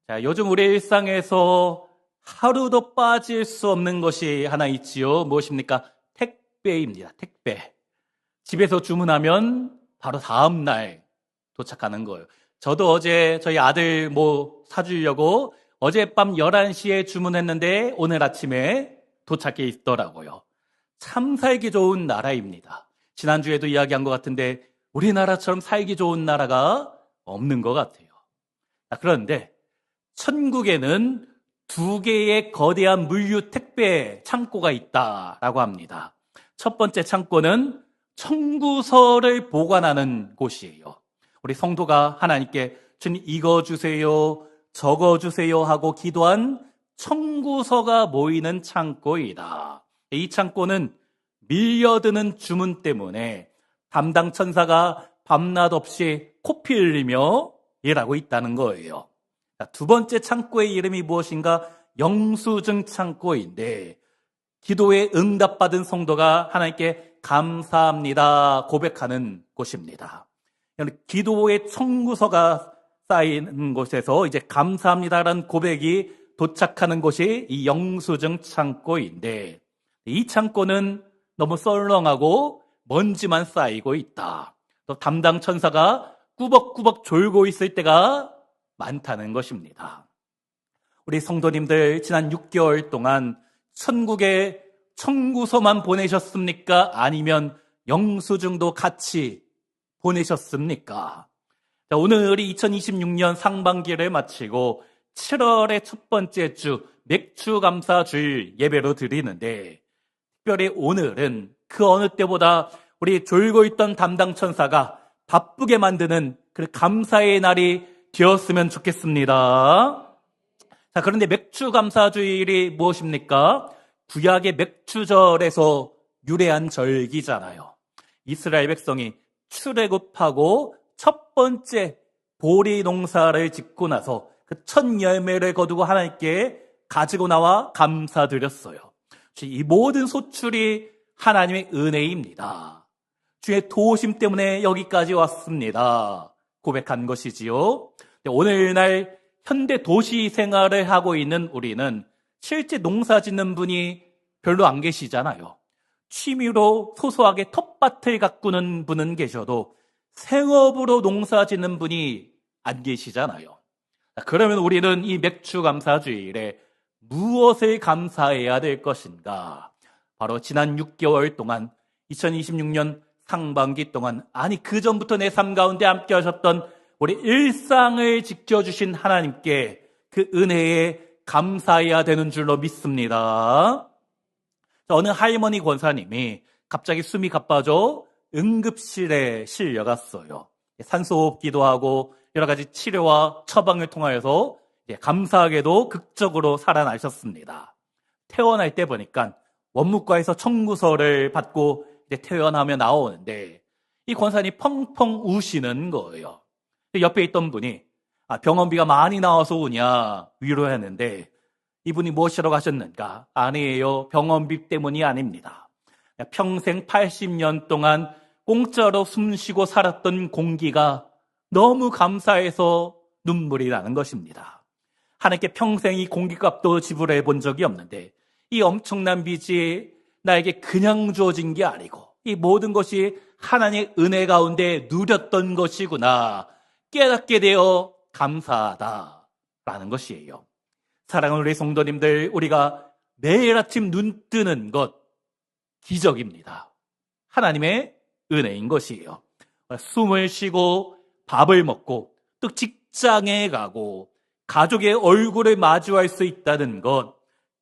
자, 요즘 우리 일상에서 하루도 빠질 수 없는 것이 하나 있지요. 무엇입니까? 택배입니다. 택배. 집에서 주문하면 바로 다음 날 도착하는 거예요. 저도 어제 저희 아들 사주려고 어젯밤 11시에 주문했는데 오늘 아침에 도착해 있더라고요. 참 살기 좋은 나라입니다. 지난주에도 이야기한 것 같은데 우리나라처럼 살기 좋은 나라가 없는 것 같아요. 그런데 천국에는 2개의 거대한 물류 택배 창고가 있다라고 합니다. 첫 번째 창고는 청구서를 보관하는 곳이에요. 우리 성도가 하나님께 주님 이거 주세요, 저거 주세요 하고 기도한 청구서가 모이는 창고이다. 이 창고는 밀려드는 주문 때문에 담당 천사가 밤낮 없이 코피 흘리며 일하고 있다는 거예요. 두 번째 창고의 이름이 무엇인가? 영수증 창고인데 기도에 응답받은 성도가 하나님께 감사합니다 고백하는 곳입니다. 기도의 청구서가 쌓이는 곳에서 이제 감사합니다라는 고백이 도착하는 곳이 이 영수증 창고인데 이 창고는 너무 썰렁하고 먼지만 쌓이고 있다. 또 담당 천사가 꾸벅꾸벅 졸고 있을 때가 많다는 것입니다. 우리 성도님들 지난 6개월 동안 천국에 청구서만 보내셨습니까? 아니면 영수증도 같이 보내셨습니까? 자, 오늘이 2026년 상반기를 마치고 7월의 첫 번째 주 맥추감사주일 예배로 드리는데 특별히 오늘은 그 어느 때보다 우리 졸고 있던 담당 천사가 바쁘게 만드는 그 감사의 날이 되었으면 좋겠습니다. 자, 그런데 맥추감사주일이 무엇입니까? 구약의 맥추절에서 유래한 절기잖아요. 이스라엘 백성이 출애굽하고 첫 번째 보리 농사를 짓고 나서 그 첫 열매를 거두고 하나님께 가지고 나와 감사드렸어요. 이 모든 소출이 하나님의 은혜입니다. 주의 도우심 때문에 여기까지 왔습니다. 고백한 것이지요. 오늘날 현대 도시 생활을 하고 있는 우리는 실제 농사 짓는 분이 별로 안 계시잖아요. 취미로 소소하게 텃밭을 가꾸는 분은 계셔도 생업으로 농사 짓는 분이 안 계시잖아요. 그러면 우리는 이 맥추감사주일에 무엇을 감사해야 될 것인가? 바로 지난 6개월 동안 2026년 상반기 동안 그 전부터 내 삶 가운데 함께 하셨던 우리 일상을 지켜주신 하나님께 그 은혜에 감사해야 되는 줄로 믿습니다. 어느 할머니 권사님이 갑자기 숨이 가빠져 응급실에 실려갔어요. 산소호흡기도 하고 여러 가지 치료와 처방을 통하여서 감사하게도 극적으로 살아나셨습니다. 퇴원할 때 보니까 원무과에서 청구서를 받고 퇴원하며 나오는데 이 권사님이 펑펑 우시는 거예요. 옆에 있던 분이 병원비가 많이 나와서 우냐 위로했는데 이분이 무엇이라고 하셨는가? 아니에요. 병원비 때문이 아닙니다. 평생 80년 동안 공짜로 숨쉬고 살았던 공기가 너무 감사해서 눈물이 나는 것입니다. 하나님께 평생 이 공기값도 지불해 본 적이 없는데 이 엄청난 빚이 나에게 그냥 주어진 게 아니고 이 모든 것이 하나님의 은혜 가운데 누렸던 것이구나 깨닫게 되어 감사하다라는 것이에요. 사랑하는 우리 성도님들, 우리가 매일 아침 눈 뜨는 것 기적입니다. 하나님의 은혜인 것이에요. 숨을 쉬고 밥을 먹고 또 직장에 가고 가족의 얼굴을 마주할 수 있다는 것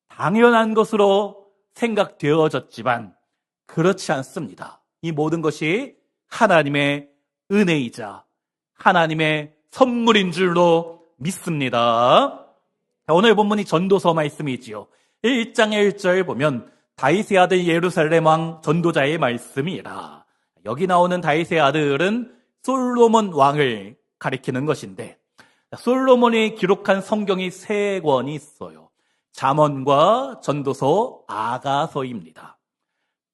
당연한 것으로 생각되어졌지만 그렇지 않습니다. 이 모든 것이 하나님의 은혜이자 하나님의 선물인 줄로 믿습니다. 오늘 본문이 전도서 말씀이지요. 1장 1절 보면 다윗의 아들 예루살렘 왕 전도자의 말씀이라. 여기 나오는 다윗의 아들은 솔로몬 왕을 가리키는 것인데 솔로몬이 기록한 성경이 3권이 있어요. 잠언과 전도서, 아가서입니다.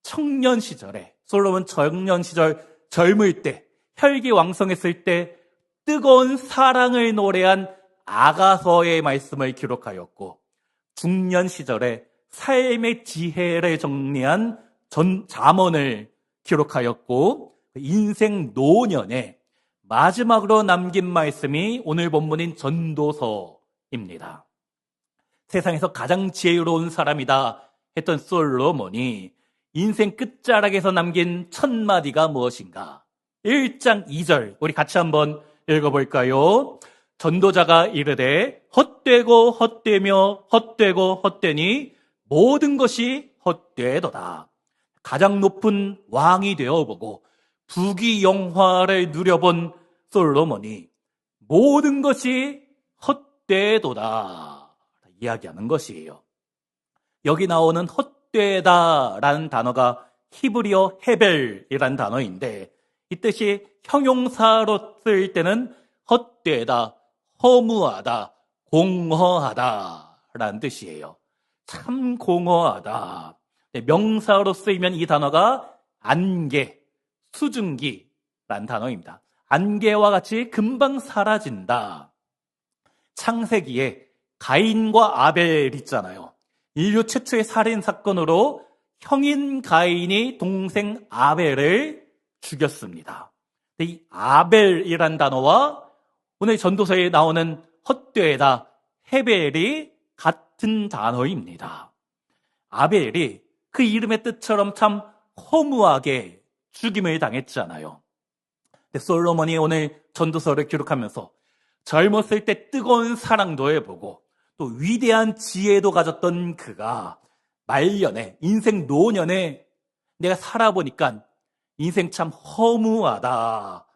청년 시절에 솔로몬 청년 시절 젊을 때 혈기왕성했을 때 뜨거운 사랑을 노래한 아가서의 말씀을 기록하였고 중년 시절에 삶의 지혜를 정리한 잠언을 기록하였고 인생 노년에 마지막으로 남긴 말씀이 오늘 본문인 전도서입니다. 세상에서 가장 지혜로운 사람이다 했던 솔로몬이 인생 끝자락에서 남긴 첫 마디가 무엇인가? 1장 2절 우리 같이 한번 읽어볼까요? 전도자가 이르되 헛되고 헛되며 헛되고 헛되니 모든 것이 헛되도다. 가장 높은 왕이 되어보고 부귀영화를 누려본 솔로몬이 모든 것이 헛되도다 이야기하는 것이에요. 여기 나오는 헛되다라는 단어가 히브리어 헤벨이라는 단어인데 이 뜻이 형용사로 쓸 때는 헛되다, 허무하다, 공허하다라는 뜻이에요. 참 공허하다. 명사로 쓰이면 이 단어가 안개, 수증기라는 단어입니다. 안개와 같이 금방 사라진다. 창세기에 가인과 아벨 있잖아요. 인류 최초의 살인 사건으로 형인 가인이 동생 아벨을 죽였습니다. 이 아벨이란 단어와 오늘 전도서에 나오는 헛되다, 헤벨이 같은 단어입니다. 아벨이 그 이름의 뜻처럼 참 허무하게 죽임을 당했잖아요. 근데 솔로몬이 오늘 전도서를 기록하면서 젊었을 때 뜨거운 사랑도 해보고 또 위대한 지혜도 가졌던 그가 말년에 인생 노년에 내가 살아보니까 인생 참 허무하다.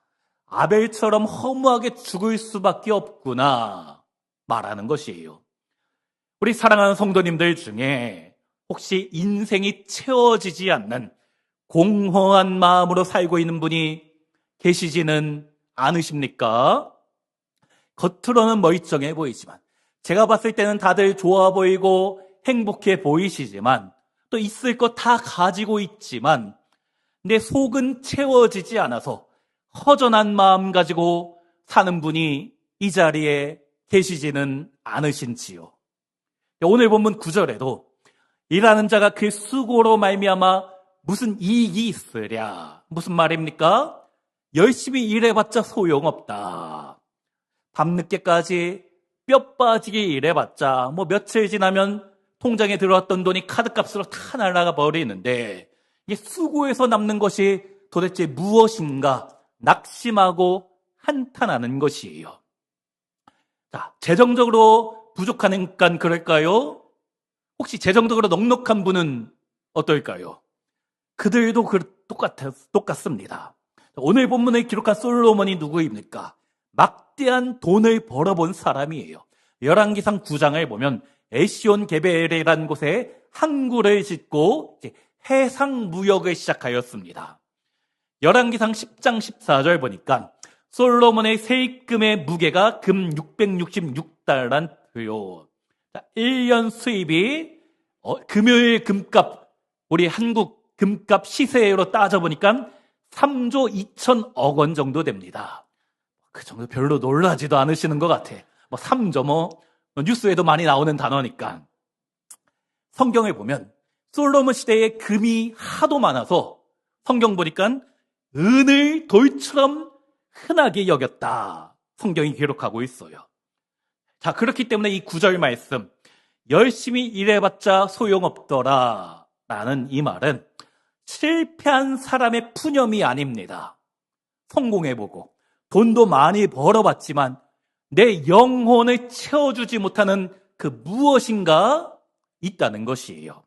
아벨처럼 허무하게 죽을 수밖에 없구나 말하는 것이에요. 우리 사랑하는 성도님들 중에 혹시 인생이 채워지지 않는 공허한 마음으로 살고 있는 분이 계시지는 않으십니까? 겉으로는 멀쩡해 보이지만 제가 봤을 때는 다들 좋아 보이고 행복해 보이시지만 또 있을 것 다 가지고 있지만 내 속은 채워지지 않아서 허전한 마음 가지고 사는 분이 이 자리에 계시지는 않으신지요. 오늘 본문 9절에도 일하는 자가 그 수고로 말미암아 무슨 이익이 있으랴. 무슨 말입니까? 열심히 일해봤자 소용없다. 밤늦게까지 뼈 빠지게 일해봤자 며칠 지나면 통장에 들어왔던 돈이 카드값으로 다 날아가 버리는데 이게 수고해서 남는 것이 도대체 무엇인가 낙심하고 한탄하는 것이에요. 자, 재정적으로 부족하니까 그럴까요? 혹시 재정적으로 넉넉한 분은 어떨까요? 그들도 똑같습니다. 오늘 본문에 기록한 솔로몬이 누구입니까? 막대한 돈을 벌어본 사람이에요. 열왕기상 9장을 보면 에시온 게벨이라는 곳에 항구를 짓고 해상 무역을 시작하였습니다. 열왕기상 10장 14절 보니까 솔로몬의 세입금의 무게가 금 666달란트요. 1년 수입이 금요일 금값, 우리 한국 금값 시세로 따져보니까 3조 2천억 원 정도 됩니다. 그 정도 별로 놀라지도 않으시는 것 같아. 3조 뉴스에도 많이 나오는 단어니까. 성경을 보면 솔로몬 시대에 금이 하도 많아서 성경 보니까 은을 돌처럼 흔하게 여겼다. 성경이 기록하고 있어요. 자, 그렇기 때문에 이 9절 말씀, 열심히 일해봤자 소용없더라 라는 이 말은 실패한 사람의 푸념이 아닙니다. 성공해보고 돈도 많이 벌어봤지만 내 영혼을 채워주지 못하는 그 무엇인가 있다는 것이에요.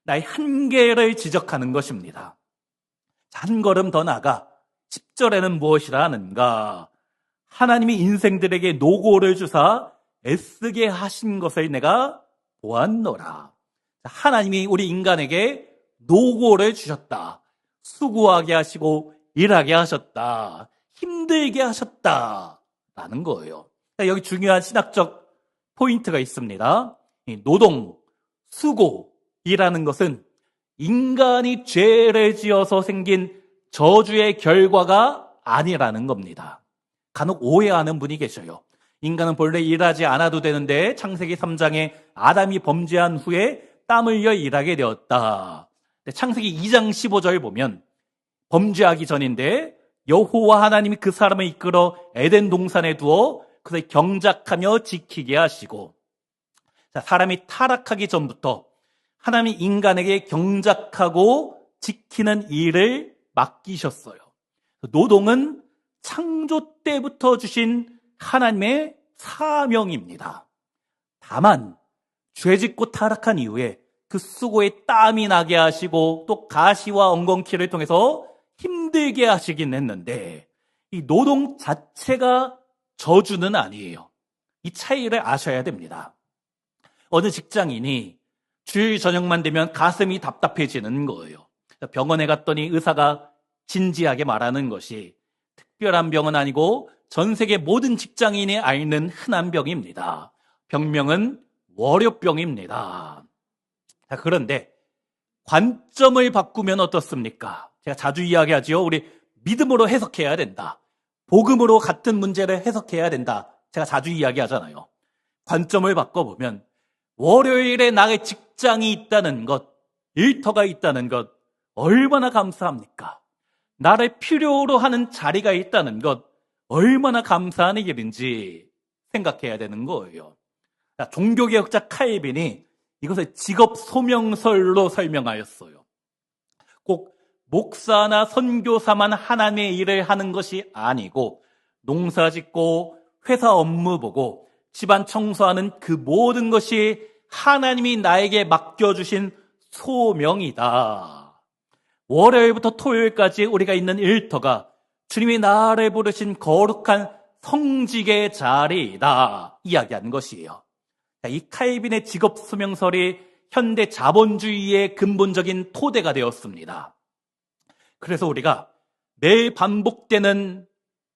나의 한계를 지적하는 것입니다. 한 걸음 더 나아가 10절에는 무엇이라 하는가? 하나님이 인생들에게 노고를 주사 애쓰게 하신 것을 내가 보았노라. 하나님이 우리 인간에게 노고를 주셨다. 수고하게 하시고 일하게 하셨다. 힘들게 하셨다. 라는 거예요. 여기 중요한 신학적 포인트가 있습니다. 노동, 수고이라는 것은 인간이 죄를 지어서 생긴 저주의 결과가 아니라는 겁니다. 간혹 오해하는 분이 계셔요. 인간은 본래 일하지 않아도 되는데 창세기 3장에 아담이 범죄한 후에 땀 흘려 일하게 되었다. 창세기 2장 15절 보면 범죄하기 전인데 여호와 하나님이 그 사람을 이끌어 에덴 동산에 두어 그것을 경작하며 지키게 하시고, 사람이 타락하기 전부터 하나님이 인간에게 경작하고 지키는 일을 맡기셨어요. 노동은 창조 때부터 주신 하나님의 사명입니다. 다만 죄짓고 타락한 이후에 그 수고에 땀이 나게 하시고 또 가시와 엉겅퀴를 통해서 힘들게 하시긴 했는데, 이 노동 자체가 저주는 아니에요. 이 차이를 아셔야 됩니다. 어느 직장인이 주일 저녁만 되면 가슴이 답답해지는 거예요. 병원에 갔더니 의사가 진지하게 말하는 것이 특별한 병은 아니고 전 세계 모든 직장인이 앓는 흔한 병입니다. 병명은 월요병입니다. 그런데 관점을 바꾸면 어떻습니까? 제가 자주 이야기하지요. 우리 믿음으로 해석해야 된다. 복음으로 같은 문제를 해석해야 된다. 제가 자주 이야기하잖아요. 관점을 바꿔보면 월요일에 나의 직장이 있다는 것, 일터가 있다는 것, 얼마나 감사합니까? 나를 필요로 하는 자리가 있다는 것, 얼마나 감사한 일인지 생각해야 되는 거예요. 종교개혁자 칼빈이 이것을 직업 소명설로 설명하였어요. 꼭 목사나 선교사만 하나님의 일을 하는 것이 아니고 농사 짓고 회사 업무 보고 집안 청소하는 그 모든 것이 하나님이 나에게 맡겨주신 소명이다. 월요일부터 토요일까지 우리가 있는 일터가 주님이 나를 부르신 거룩한 성직의 자리이다 이야기하는 것이에요. 이 칼빈의 직업 소명설이 현대 자본주의의 근본적인 토대가 되었습니다. 그래서 우리가 매일 반복되는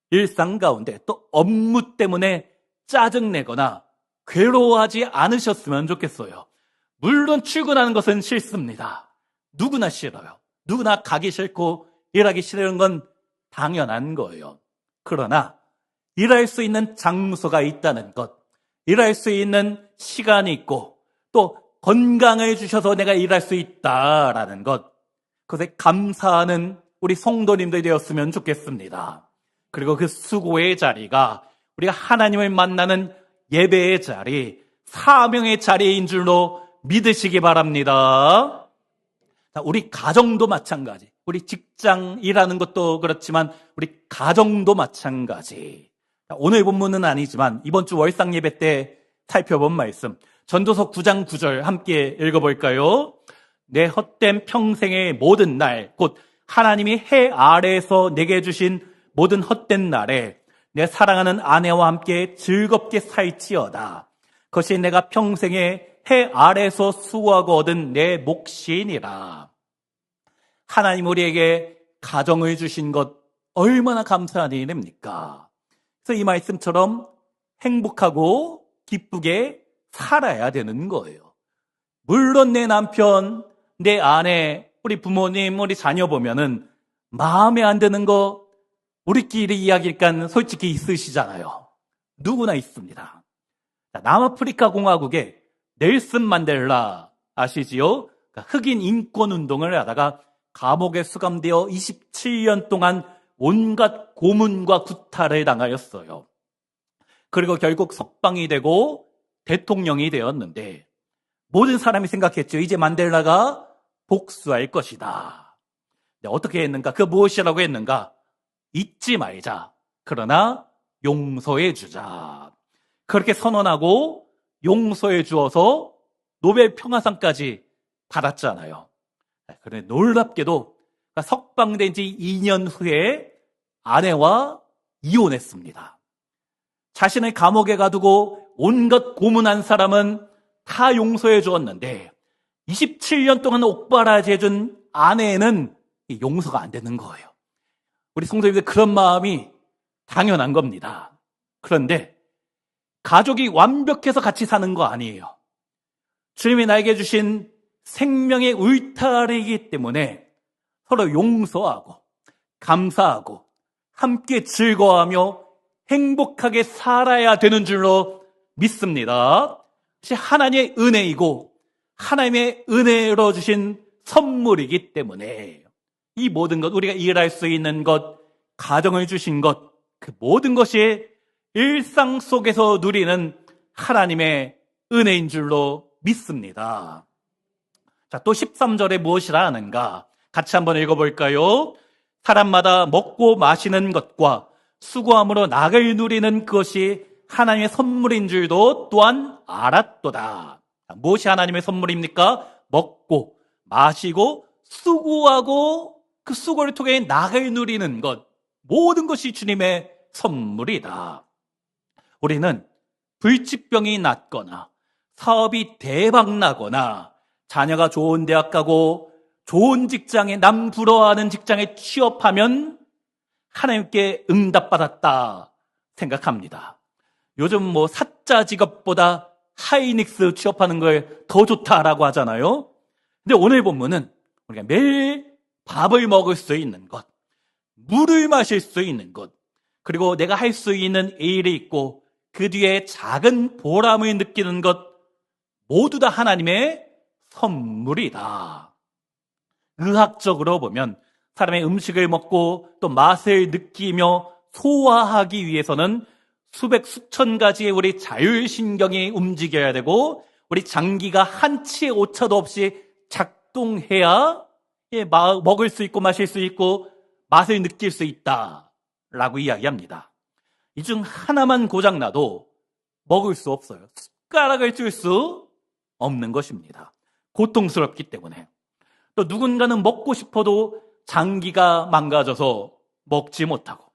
일상 가운데 또 업무 때문에 짜증내거나 괴로워하지 않으셨으면 좋겠어요. 물론 출근하는 것은 싫습니다. 누구나 싫어요. 누구나 가기 싫고 일하기 싫은 건 당연한 거예요. 그러나 일할 수 있는 장소가 있다는 것, 일할 수 있는 시간이 있고 또 건강을 주셔서 내가 일할 수 있다라는 것, 그것에 감사하는 우리 성도님들이 되었으면 좋겠습니다. 그리고 그 수고의 자리가 우리가 하나님을 만나는 예배의 자리, 사명의 자리인 줄로 믿으시기 바랍니다. 우리 가정도 마찬가지. 우리 직장 일하는 것도 그렇지만 우리 가정도 마찬가지. 오늘 본문은 아니지만 이번 주 월상 예배 때 살펴본 말씀, 전도서 9장 9절 함께 읽어볼까요? 내 헛된 평생의 모든 날, 곧 하나님이 해 아래에서 내게 주신 모든 헛된 날에 내 사랑하는 아내와 함께 즐겁게 살지어다. 그것이 내가 평생에 해 아래에서 수고하고 얻은 내 몫이니라. 하나님 우리에게 가정을 주신 것 얼마나 감사한 일입니까? 그래서 이 말씀처럼 행복하고 기쁘게 살아야 되는 거예요. 물론 내 남편, 내 아내, 우리 부모님, 우리 자녀 보면은 마음에 안 드는 거 우리끼리 이야기니까 솔직히 있으시잖아요. 누구나 있습니다. 남아프리카 공화국에 넬슨 만델라 아시지요? 흑인 인권 운동을 하다가 감옥에 수감되어 27년 동안 온갖 고문과 구타를 당하였어요. 그리고 결국 석방이 되고 대통령이 되었는데 모든 사람이 생각했죠. 이제 만델라가 복수할 것이다. 어떻게 했는가? 그 무엇이라고 했는가? 잊지 말자. 그러나 용서해 주자. 그렇게 선언하고 용서해 주어서 노벨 평화상까지 받았잖아요. 그런데 놀랍게도 석방된 지 2년 후에 아내와 이혼했습니다. 자신을 감옥에 가두고 온갖 고문한 사람은 다 용서해 주었는데 27년 동안 옥바라지 해준 아내는 용서가 안 되는 거예요. 우리 성도님들 그런 마음이 당연한 겁니다. 그런데 가족이 완벽해서 같이 사는 거 아니에요. 주님이 나에게 주신 생명의 울타리이기 때문에 서로 용서하고 감사하고 함께 즐거워하며 행복하게 살아야 되는 줄로 믿습니다. 그것이 하나님의 은혜이고 하나님의 은혜로 주신 선물이기 때문에 이 모든 것, 우리가 일할 수 있는 것, 가정을 주신 것, 그 모든 것이 일상 속에서 누리는 하나님의 은혜인 줄로 믿습니다. 자, 또 13절에 무엇이라 하는가? 같이 한번 읽어볼까요? 사람마다 먹고 마시는 것과 수고함으로 낙을 누리는 그것이 하나님의 선물인 줄도 또한 알았도다. 무엇이 하나님의 선물입니까? 먹고 마시고 수고하고 그 수고를 통해 낙을 누리는 것, 모든 것이 주님의 선물이다. 우리는 불치병이 낫거나 사업이 대박 나거나 자녀가 좋은 대학 가고 좋은 직장에, 남 부러워하는 직장에 취업하면 하나님께 응답받았다 생각합니다. 요즘 사자 직업보다 하이닉스 취업하는 걸 더 좋다라고 하잖아요. 근데 오늘 본문은 우리가 매일 밥을 먹을 수 있는 것, 물을 마실 수 있는 것, 그리고 내가 할 수 있는 일이 있고 그 뒤에 작은 보람을 느끼는 것, 모두 다 하나님의 선물이다. 의학적으로 보면 사람의 음식을 먹고 또 맛을 느끼며 소화하기 위해서는 수백, 수천 가지의 우리 자율신경이 움직여야 되고 우리 장기가 한치의 오차도 없이 작동해야 먹을 수 있고 마실 수 있고 맛을 느낄 수 있다라고 이야기합니다. 이 중 하나만 고장나도 먹을 수 없어요. 숟가락을 쥘 수 없는 것입니다. 고통스럽기 때문에. 또 누군가는 먹고 싶어도 장기가 망가져서 먹지 못하고,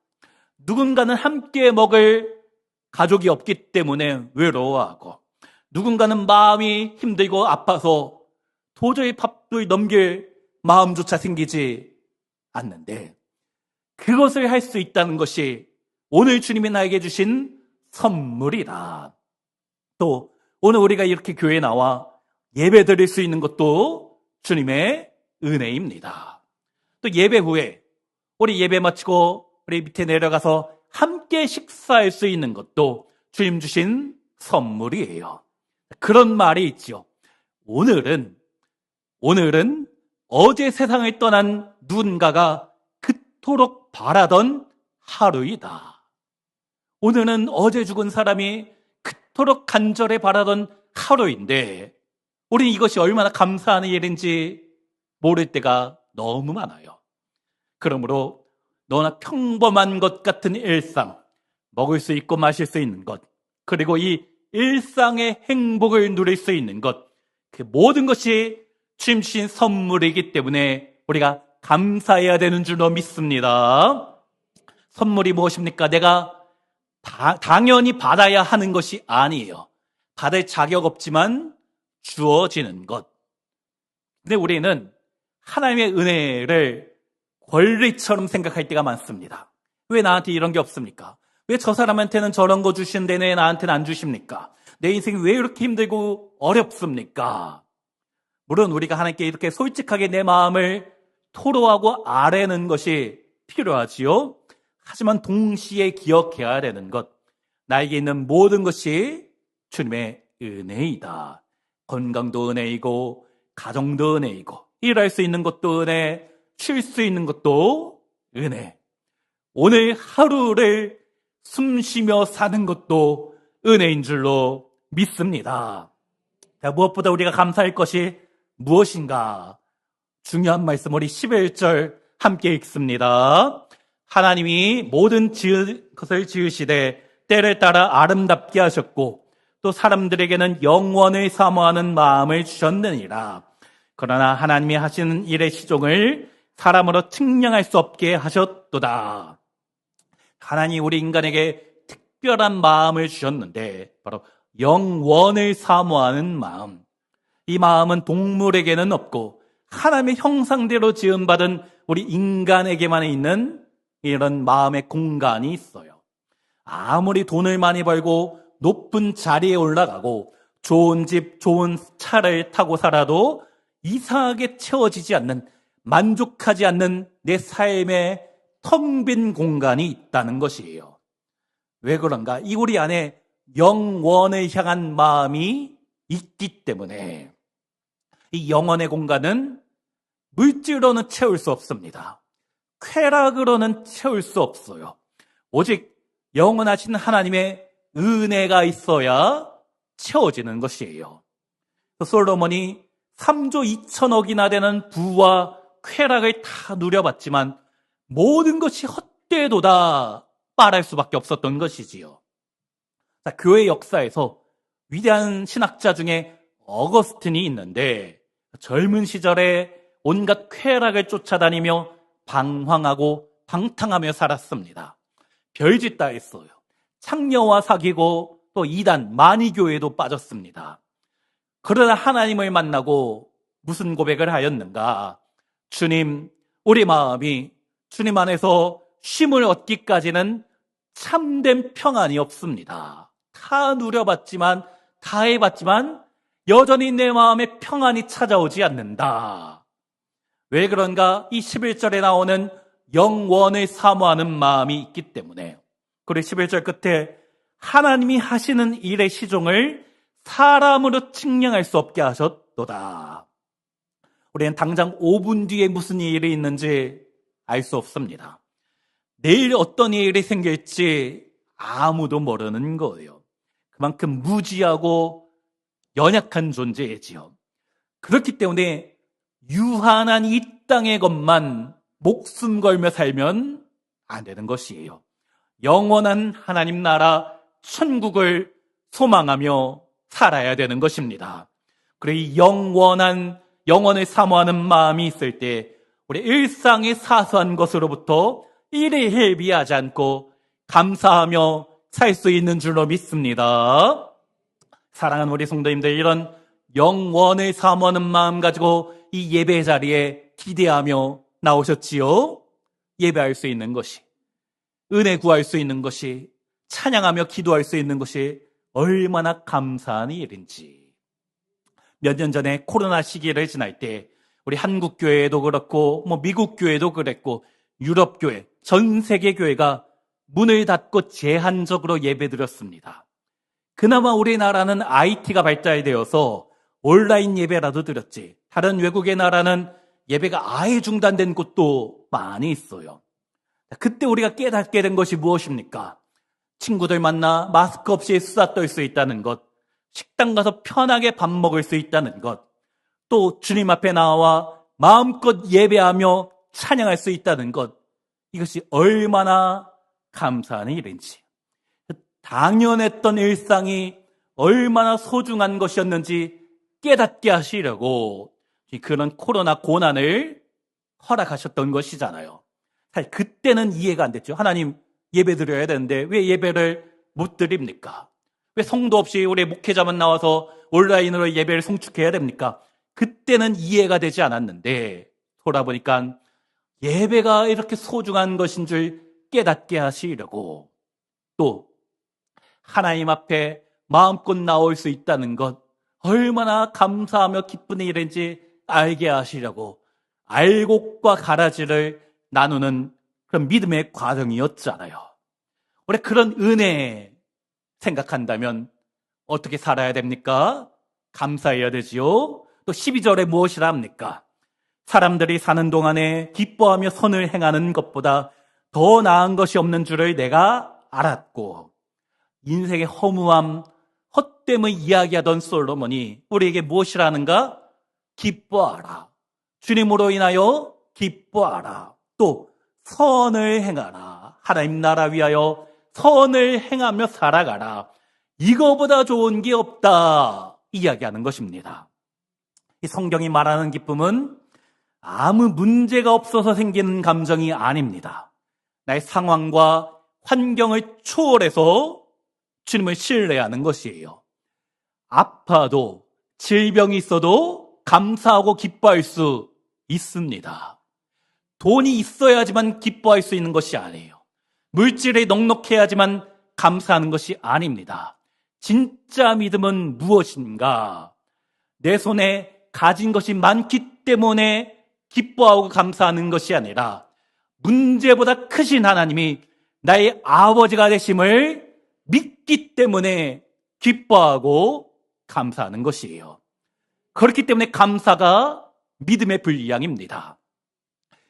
누군가는 함께 먹을 가족이 없기 때문에 외로워하고, 누군가는 마음이 힘들고 아파서 도저히 밥을 넘길 마음조차 생기지 않는데, 그것을 할 수 있다는 것이 오늘 주님이 나에게 주신 선물이다. 또 오늘 우리가 이렇게 교회에 나와 예배 드릴 수 있는 것도 주님의 은혜입니다. 또 예배 후에 우리 예배 마치고 우리 밑에 내려가서 함께 식사할 수 있는 것도 주님 주신 선물이에요. 그런 말이 있죠. 오늘은 어제 세상을 떠난 누군가가 그토록 바라던 하루이다. 오늘은 어제 죽은 사람이 그토록 간절히 바라던 하루인데 우리는 이것이 얼마나 감사한 일인지 모를 때가 너무 많아요. 그러므로 너나 평범한 것 같은 일상, 먹을 수 있고 마실 수 있는 것, 그리고 이 일상의 행복을 누릴 수 있는 것, 그 모든 것이 주님 주신 선물이기 때문에 우리가 감사해야 되는 줄로 믿습니다. 선물이 무엇입니까? 내가 당연히 받아야 하는 것이 아니에요. 받을 자격 없지만 주어지는 것. 근데 우리는 하나님의 은혜를 권리처럼 생각할 때가 많습니다. 왜 나한테 이런 게 없습니까? 왜 저 사람한테는 저런 거 주시는데 왜 나한테는 안 주십니까? 내 인생이 왜 이렇게 힘들고 어렵습니까? 물론 우리가 하나님께 이렇게 솔직하게 내 마음을 토로하고 아뢰는 것이 필요하지요. 하지만 동시에 기억해야 되는 것, 나에게 있는 모든 것이 주님의 은혜이다. 건강도 은혜이고 가정도 은혜이고 일할 수 있는 것도 은혜, 쉴 수 있는 것도 은혜. 오늘 하루를 숨 쉬며 사는 것도 은혜인 줄로 믿습니다. 자, 무엇보다 우리가 감사할 것이 무엇인가? 중요한 말씀 우리 11절 함께 읽습니다. 하나님이 모든 것을 지으시되 때를 따라 아름답게 하셨고 또 사람들에게는 영원을 사모하는 마음을 주셨느니라. 그러나 하나님이 하시는 일의 시종을 사람으로 측량할 수 없게 하셨도다. 하나님이 우리 인간에게 특별한 마음을 주셨는데 바로 영원을 사모하는 마음. 이 마음은 동물에게는 없고 하나님의 형상대로 지음받은 우리 인간에게만 있는 이런 마음의 공간이 있어요. 아무리 돈을 많이 벌고 높은 자리에 올라가고 좋은 집, 좋은 차를 타고 살아도 이상하게 채워지지 않는, 만족하지 않는 내 삶의 텅 빈 공간이 있다는 것이에요. 왜 그런가? 이 우리 안에 영원을 향한 마음이 있기 때문에 이 영혼의 공간은 물질로는 채울 수 없습니다. 쾌락으로는 채울 수 없어요. 오직 영원하신 하나님의 은혜가 있어야 채워지는 것이에요. 솔로몬이 3조 2천억이나 되는 부와 쾌락을 다 누려봤지만 모든 것이 헛되도다 말할 수밖에 없었던 것이지요. 교회 역사에서 위대한 신학자 중에 어거스틴이 있는데 젊은 시절에 온갖 쾌락을 쫓아다니며 방황하고 방탕하며 살았습니다. 별짓 다 했어요. 창녀와 사귀고 또 이단, 만이교회도 빠졌습니다. 그러나 하나님을 만나고 무슨 고백을 하였는가? 주님, 우리 마음이 주님 안에서 쉼을 얻기까지는 참된 평안이 없습니다. 다 누려봤지만, 다 해봤지만 여전히 내 마음에 평안이 찾아오지 않는다. 왜 그런가? 이 11절에 나오는 영원을 사모하는 마음이 있기 때문에. 그리고 11절 끝에 하나님이 하시는 일의 시종을 사람으로 측량할 수 없게 하셨도다. 우리는 당장 5분 뒤에 무슨 일이 있는지 알 수 없습니다. 내일 어떤 일이 생길지 아무도 모르는 거예요. 그만큼 무지하고 연약한 존재이지요. 그렇기 때문에 유한한 이 땅의 것만 목숨 걸며 살면 안 되는 것이에요. 영원한 하나님 나라 천국을 소망하며 살아야 되는 것입니다. 그리고 이 영원을 사모하는 마음이 있을 때 우리 일상의 사소한 것으로부터 일에 회비하지 않고 감사하며 살 수 있는 줄로 믿습니다. 사랑하는 우리 성도님들, 이런 영원을 사모하는 마음 가지고 이 예배 자리에 기대하며 나오셨지요? 예배할 수 있는 것이, 은혜 구할 수 있는 것이, 찬양하며 기도할 수 있는 것이 얼마나 감사한 일인지. 몇 년 전에 코로나 시기를 지날 때 우리 한국 교회도 그렇고 미국 교회도 그랬고 유럽 교회, 전 세계 교회가 문을 닫고 제한적으로 예배드렸습니다. 그나마 우리나라는 IT가 발달되어서 온라인 예배라도 드렸지, 다른 외국의 나라는 예배가 아예 중단된 곳도 많이 있어요. 그때 우리가 깨닫게 된 것이 무엇입니까? 친구들 만나 마스크 없이 수다 떨 수 있다는 것, 식당 가서 편하게 밥 먹을 수 있다는 것, 또 주님 앞에 나와 마음껏 예배하며 찬양할 수 있다는 것, 이것이 얼마나 감사한 일인지, 당연했던 일상이 얼마나 소중한 것이었는지 깨닫게 하시려고 그런 코로나 고난을 허락하셨던 것이잖아요. 사실 그때는 이해가 안 됐죠. 하나님, 예배 드려야 되는데 왜 예배를 못 드립니까? 왜 성도 없이 우리 목회자만 나와서 온라인으로 예배를 송축해야 됩니까? 그때는 이해가 되지 않았는데 돌아보니까 예배가 이렇게 소중한 것인 줄 깨닫게 하시려고, 또 하나님 앞에 마음껏 나올 수 있다는 것, 얼마나 감사하며 기쁜 일인지 알게 하시려고 알곡과 가라지를 나누는 그런 믿음의 과정이었잖아요. 우리 그런 은혜 생각한다면 어떻게 살아야 됩니까? 감사해야 되지요. 또 12절에 무엇이라 합니까? 사람들이 사는 동안에 기뻐하며 선을 행하는 것보다 더 나은 것이 없는 줄을 내가 알았고. 인생의 허무함, 헛됨을 이야기하던 솔로몬이 우리에게 무엇이라는가? 기뻐하라. 주님으로 인하여 기뻐하라. 또 선을 행하라. 하나님 나라 위하여 선을 행하며 살아가라. 이거보다 좋은 게 없다 이야기하는 것입니다. 이 성경이 말하는 기쁨은 아무 문제가 없어서 생기는 감정이 아닙니다. 나의 상황과 환경을 초월해서 주님을 신뢰하는 것이에요. 아파도 질병이 있어도 감사하고 기뻐할 수 있습니다. 돈이 있어야지만 기뻐할 수 있는 것이 아니에요. 물질이 넉넉해야지만 감사하는 것이 아닙니다. 진짜 믿음은 무엇인가? 내 손에 가진 것이 많기 때문에 기뻐하고 감사하는 것이 아니라 문제보다 크신 하나님이 나의 아버지가 되심을 믿기 때문에 기뻐하고 감사하는 것이에요. 그렇기 때문에 감사가 믿음의 분량입니다.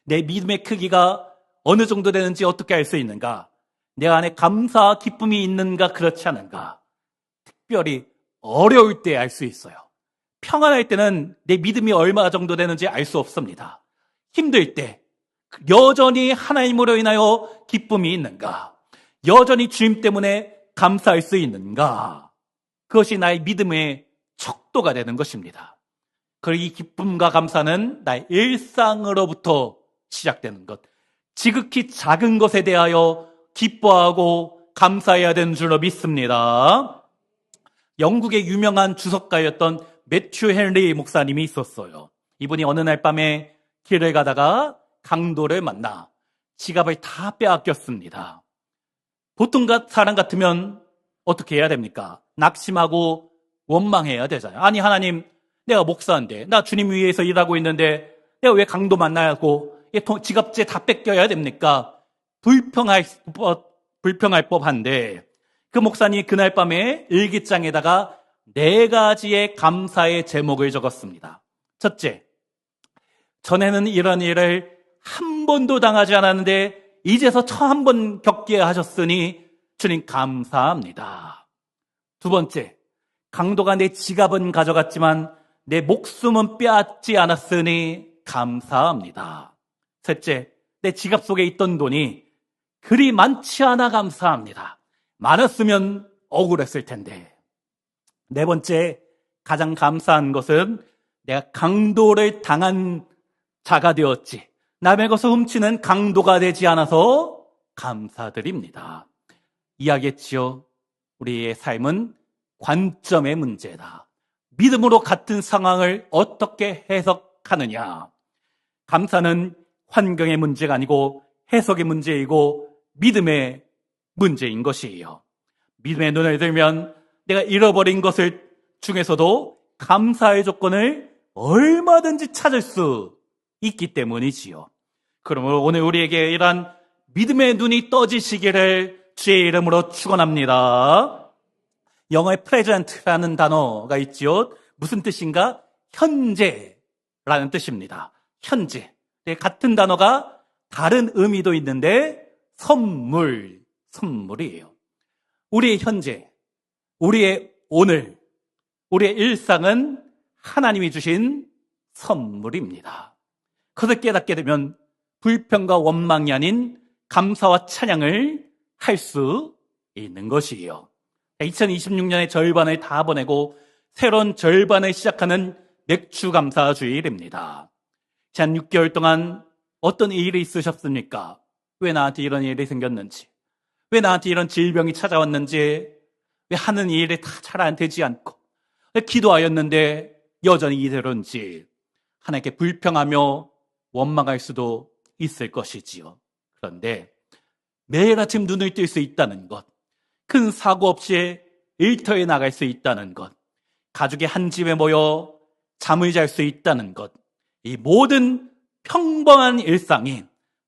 내 믿음의 크기가 어느 정도 되는지 어떻게 알 수 있는가? 내 안에 감사와 기쁨이 있는가 그렇지 않은가? 특별히 어려울 때 알 수 있어요. 평안할 때는 내 믿음이 얼마 정도 되는지 알 수 없습니다. 힘들 때 여전히 하나님으로 인하여 기쁨이 있는가? 여전히 주님 때문에 감사할 수 있는가? 그것이 나의 믿음의 척도가 되는 것입니다. 그리고 이 기쁨과 감사는 나의 일상으로부터 시작되는 것. 지극히 작은 것에 대하여 기뻐하고 감사해야 되는 줄로 믿습니다. 영국의 유명한 주석가였던 매튜 헨리 목사님이 있었어요. 이분이 어느 날 밤에 길을 가다가 강도를 만나 지갑을 다 빼앗겼습니다. 보통 사람 같으면 어떻게 해야 됩니까? 낙심하고 원망해야 되잖아요. 아니 하나님, 내가 목사인데 나 주님 위해서 일하고 있는데 내가 왜 강도 만나야 하고 지갑째 다 뺏겨야 됩니까? 불평할 법한데 그 목사님이 그날 밤에 일기장에다가 4가지의 감사의 제목을 적었습니다. 첫째, 전에는 이런 일을 한 번도 당하지 않았는데 이제서 처음 한 번 겪게 하셨으니 주님 감사합니다. 두 번째, 강도가 내 지갑은 가져갔지만 내 목숨은 빼앗지 않았으니 감사합니다. 셋째, 내 지갑 속에 있던 돈이 그리 많지 않아 감사합니다. 많았으면 억울했을 텐데. 네 번째, 가장 감사한 것은 내가 강도를 당한 자가 되었지, 남의 것을 훔치는 강도가 되지 않아서 감사드립니다. 이야기했지요. 우리의 삶은 관점의 문제다. 믿음으로 같은 상황을 어떻게 해석하느냐. 감사는 환경의 문제가 아니고 해석의 문제이고 믿음의 문제인 것이에요. 믿음의 눈을 들면 내가 잃어버린 것을 중에서도 감사의 조건을 얼마든지 찾을 수 있기 때문이지요. 그러므로 오늘 우리에게 이러한 믿음의 눈이 떠지시기를 주의 이름으로 축원합니다. 영어에 present라는 단어가 있지요. 무슨 뜻인가? 현재라는 뜻입니다. 현재. 같은 단어가 다른 의미도 있는데 선물이에요. 우리의 현재, 우리의 오늘, 우리의 일상은 하나님이 주신 선물입니다. 그것을 깨닫게 되면 불평과 원망이 아닌 감사와 찬양을 할 수 있는 것이에요. 2026년의 절반을 다 보내고 새로운 절반을 시작하는 맥주감사주일입니다. 지난 6개월 동안 어떤 일이 있으셨습니까? 왜 나한테 이런 일이 생겼는지, 왜 나한테 이런 질병이 찾아왔는지, 왜 하는 일이 다 잘 안 되지 않고, 왜 기도하였는데 여전히 이대로인지 하나님께 불평하며 원망할 수도 있을 것이지요. 그런데 매일 아침 눈을 뜰 수 있다는 것, 큰 사고 없이 일터에 나갈 수 있다는 것, 가족이 한 집에 모여 잠을 잘 수 있다는 것, 이 모든 평범한 일상이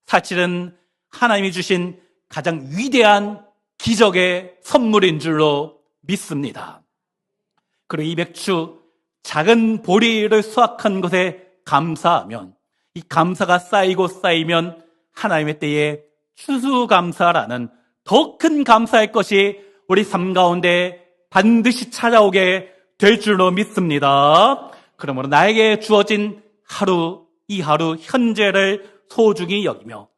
사실은 하나님이 주신 가장 위대한 기적의 선물인 줄로 믿습니다. 그리고 이 맥주, 작은 보리를 수확한 것에 감사하면, 이 감사가 쌓이고 쌓이면 하나님의 때에 추수감사라는 더 큰 감사의 것이 우리 삶 가운데 반드시 찾아오게 될 줄로 믿습니다. 그러므로 나에게 주어진 하루, 이 하루 현재를 소중히 여기며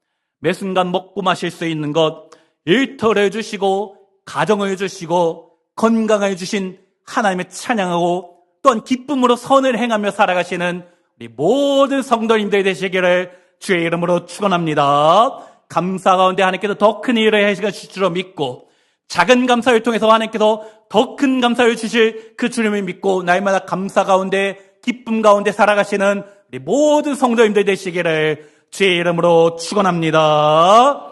매 순간 먹고 마실 수 있는 것, 일터를 주시고 가정을 주시고 건강을 주신 하나님의 찬양하고 또한 기쁨으로 선을 행하며 살아가시는 우리 모든 성도님들 되시기를 주의 이름으로 축원합니다. 감사 가운데 하나님께서 더 큰 일을 해주실 줄로 믿고 작은 감사를 통해서 하나님께서 더 큰 감사를 주실 그 주님을 믿고 날마다 감사 가운데 기쁨 가운데 살아가시는 우리 모든 성도님들 되시기를 주의 이름으로 축원합니다.